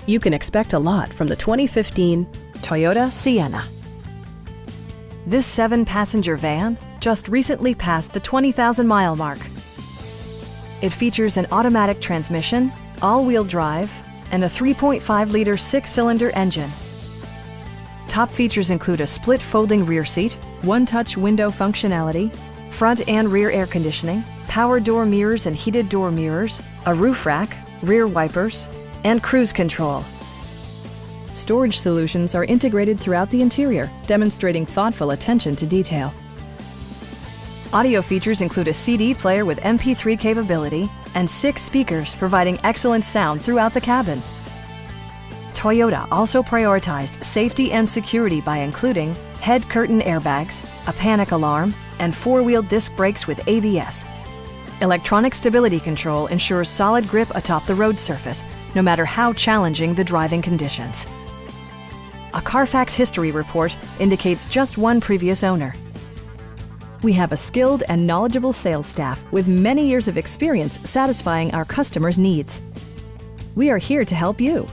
You can expect a lot from the 2015 Toyota Sienna. This 7-passenger van just recently passed the 20,000-mile mark. It features an automatic transmission, all-wheel drive, and a 3.5-liter 6-cylinder engine. Top features include a split folding rear seat, one-touch window functionality, front and rear air conditioning, power door mirrors and heated door mirrors, a roof rack, rear wipers, and cruise control. Storage solutions are integrated throughout the interior, demonstrating thoughtful attention to detail. Audio features include a CD player with MP3 capability and 6 speakers providing excellent sound throughout the cabin. Toyota also prioritized safety and security by including head curtain airbags, a panic alarm, and 4-wheel disc brakes with ABS. Electronic stability control ensures solid grip atop the road surface, no matter how challenging the driving conditions. A Carfax history report indicates just one previous owner. We have a skilled and knowledgeable sales staff with many years of experience satisfying our customers' needs. We are here to help you.